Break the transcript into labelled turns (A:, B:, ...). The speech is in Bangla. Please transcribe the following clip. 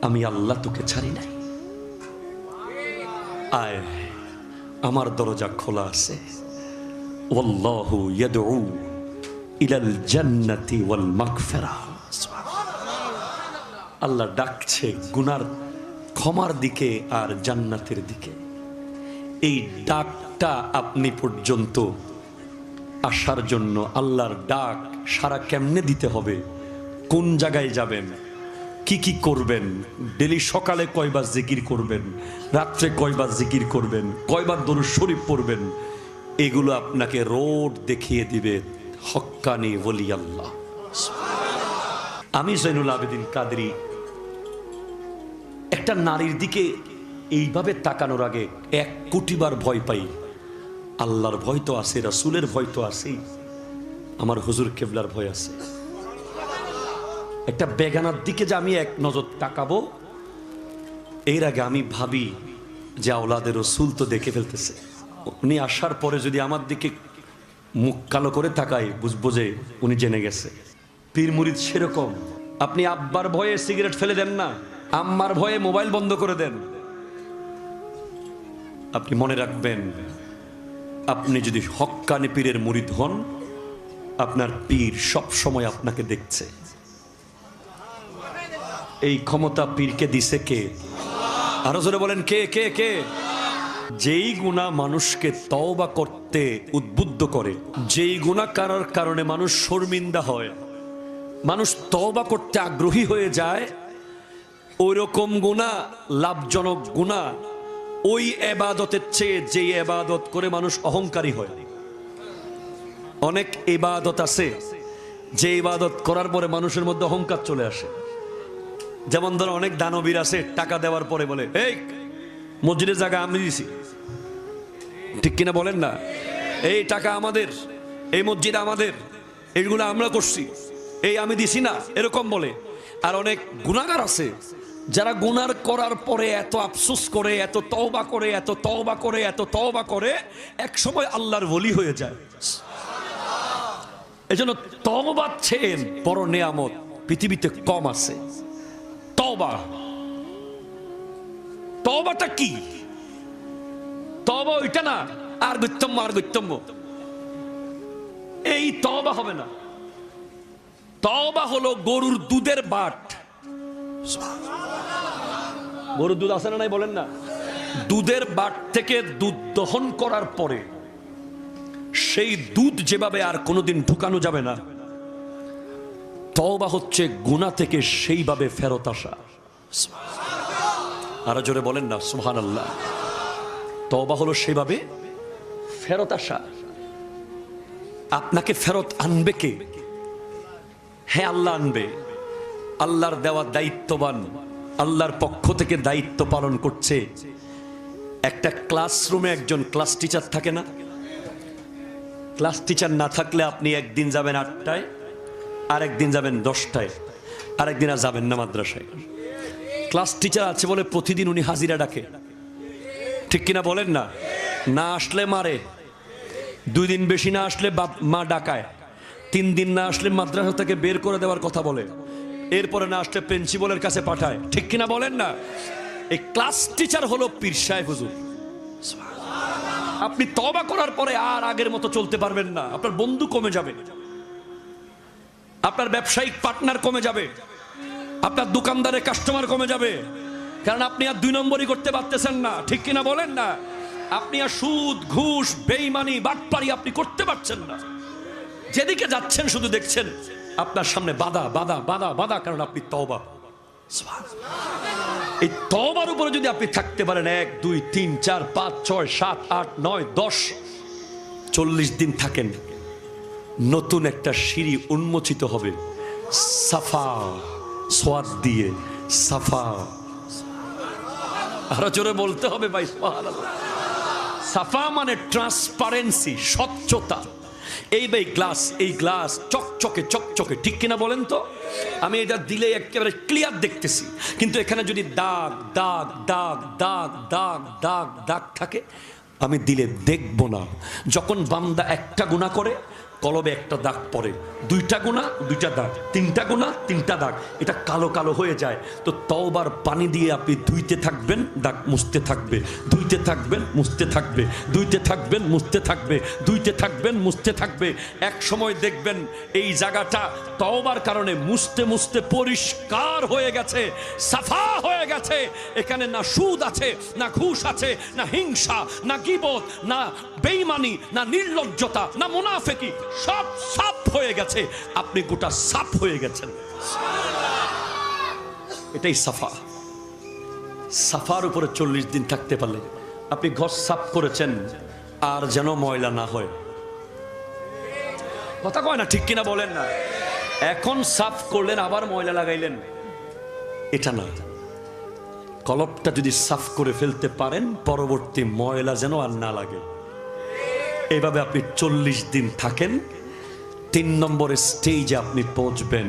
A: আমি আল্লাহ তোকে ছাড়ি নাই, আয় আমার দরজা খোলা আছে। ওয়াল্লাহু ইয়াদউ ইলাল জান্নাতি ওয়াল মাগফিরা। আল্লাহ ডাকছে গুনার ক্ষমার দিকে আর জান্নাতের দিকে। এই ডাকটা আপনি পর্যন্ত আসার জন্য আল্লাহর ডাক সারা কেমনে দিতে হবে, কোন জায়গায় যাবেন, কি কি করবেন, ডেলি সকালে কয়বার জিকির করবেন, রাত্রে কয়বার জিকির করবেন, কয়বার দরুদ শরীফ পড়বেন, এগুলো আপনাকে রোড দেখিয়ে দিবে হক্কানি ওলি আল্লাহ। আমি জৈনুল আবেদিন কাদরি একটা নারীর দিকে এইভাবে তাকানোর আগে 1 কোটি বার ভয় পাই। আল্লাহর ভয় তো আছে, রাসূলের ভয় তো আছেই, আমার হুজুর কেবলার ভয় আছে। একটা বেগানার দিকে যে আমি এক নজর তাকাবো, এর আগে আমি ভাবি যে আওলাদের রাসূল তো দেখে ফেলতেছে, উনি আসার পরে যদি আমার দিকে মুখ কালো করে তাকাই, বুঝবো যে উনি জেনে গেছে। পীর মুরিদ সেরকম। আপনি আব্বার ভয়ে সিগারেট ফেলে দেন না, আম্মার ভয়ে মোবাইল বন্ধ করে দেন। আপনি মনে রাখবেন, আপনি যদি হক্কানি পীরের মুরিদ হন, আপনার পীর সব সময় আপনাকে দেখছে। এই ক্ষমতা পীরকে দিছে কে? আরো জোরে বলেন, কে কে কে? যেই গুনাহ মানুষকে তওবা করতে উদ্বুদ্ধ করে, যেই গুনাহ করার কারণে মানুষ শর্মিন্দা হয়, মানুষ তওবা করতে আগ্রহী হয়ে যায়, ওই রকম গুনাহ লাভজনক গুনাহ ওই ইবাদতের চেয়ে যে ইবাদত করে মানুষ অহংকারী হয়। অনেক ইবাদত আছে যে ইবাদত করার পরে মানুষের মধ্যে অহংকার চলে আসে। যেমন ধরো অনেক দানবীর আছে, টাকা দেওয়ার পরে বলে, এই মসজিদের জায়গা আমি দিছি, ঠিক কিনা বলেন না? এই টাকা আমাদের, এই মসজিদ আমাদের, এইগুলো আমরা করছি, এই আমি দিছি না, এরকম বলে। আর অনেক গুনাহগার আছে যারা গুনার করার পরে এত আফসোস করে, এত তওবা করে, এত তওবা করে, এত তওবা করে, এক সময় আল্লাহর ওলি হয়ে যায়। এজন্য তওবা ছেন বড় নেয়ামত পৃথিবীতে কম আছে। তওবা, তওবাটা কি? তওবা ওইটা না আর গত্যম্য আর গত্যম্য, এই তওবা হবে না। তওবা হলো গরুর দুধের বাট। গরুর দুধ আছে না নাই বলেন না? দুধের বাট থেকে দুধ দহন করার পরে সেই দুধ যেভাবে আর কোনোদিন ঢুকানো যাবে না, তওবা হচ্ছে গুনাহ থেকে সেইভাবে ফেরত আসা। আরো জোরে বলেন না সুবহানাল্লাহ। তওবা হলো সেইভাবে ফেরত আসা। আপনাকে ফেরত আনবে কে? হ্যাঁ, আল্লাহ আনবে। আল্লাহর দেওয়া দায়িত্ববান, আল্লাহর পক্ষ থেকে দায়িত্ব পালন করছে। একটা ক্লাসরুমে একজন ক্লাস টিচার থাকে না? ক্লাস টিচার না থাকলে আপনি একদিন যাবেন 8টায়, আরেকদিন যাবেন 10টায়, আরেকদিন আর যাবেন না মাদ্রাসায়। ক্লাস টিচার আছে বলে প্রতিদিন উনি হাজিরা ডাকে, ঠিক কিনা বলেন না? না আসলে মারে, 2 দিন বেশি না আসলে মা ডাকায়, 3 দিন না আসলে মাদ্রাসা থেকে বের করে দেওয়ার কথা বলে, এরপরে না আসলে প্রিন্সিপালের কাছে পাঠায়, ঠিক কিনা বলেন না? এই ক্লাস টিচার হলো পীর সাহেব হুজুর। আপনি তওবা করার পরে আর আগের মতো চলতে পারবেন না। আপনার বন্ধু কমে যাবে, আপনার ব্যবসায়িক পার্টনার কমে যাবে, আপনার দোকানদারের কাস্টমার কমে যাবে, কারণ আপনি আর 2 নম্বরই করতে পারতেছেন না, ঠিক কিনা বলেন না? আপনি আর সুদ, ঘুষ, বেঈমানি, বাটপারি আপনি করতে পারছেন না। যেদিকে যাচ্ছেন শুধু দেখছেন আপনার সামনে বাধা বাধা বাধা বাধা, কারণ আপনি তওবা। এই তওবার উপরে যদি আপনি থাকতে পারেন 1 2 3 4 5 6 7 8 9 10 40 দিন থাকেন, নতুন একটা সিঁড়ি উন্মোচিত হবে সাফা সোয়াদ দিয়ে। সাফা, আরো জোরে বলতে হবে ভাই সুবহানাল্লাহ। সাফা মানে ট্রান্সপারেন্সি, স্বচ্ছতা। এই ভাই গ্লাস, এই গ্লাস চকচকে চকচকে, ঠিক কিনা বলেন তো? আমি এটা দিলে একেবারে ক্লিয়ার দেখতেছি, কিন্তু এখানে যদি দাগ দাগ দাগ দাগ দাগ দাগ দাগ থাকে, আমি দিলে দেখব না। যখন বান্দা একটা গুনাহ করে কলবে একটা দাগ পড়ে, দুইটা গুনাহ দুইটা দাগ, তিনটা গুনাহ তিনটা দাগ, এটা কালো কালো হয়ে যায়। তো তওবার পানি দিয়ে আপনি ধুইতে থাকবেন, দাগ মুছতে থাকবে, ধুইতে থাকবেন, মুছতে থাকবে, ধুইতে থাকবেন, মুছতে থাকবে, ধুইতে থাকবেন, মুছতে থাকবে। এক সময় দেখবেন এই জায়গাটা তওবার কারণে মুছতে মুছতে পরিষ্কার হয়ে গেছে, সাফা হয়ে গেছে। এখানে না সুদ আছে, না ঘুষ আছে, না হিংসা, না গীবত, না বেঈমানি, না নির্লজ্জতা, না মুনাফিকি, সব সাফ হয়ে গেছে। আপনি গোটা সাফ হয়ে গেছেন। এটাই সাফা। সাফার উপরে 40 দিন থাকতে পারলে আপনি ঘর সাফ করেছেন, আর যেন ময়লা না হয়। কথা কয় না, ঠিক কিনা বলেন না? এখন সাফ করলেন আবার ময়লা লাগাইলেন, এটা না। কলবটা যদি সাফ করে ফেলতে পারেন, পরবর্তী ময়লা যেন আর না লাগে। এইভাবে আপনি 40 দিন থাকেন, 3 নম্বরের স্টেজে আপনি পৌঁছবেন।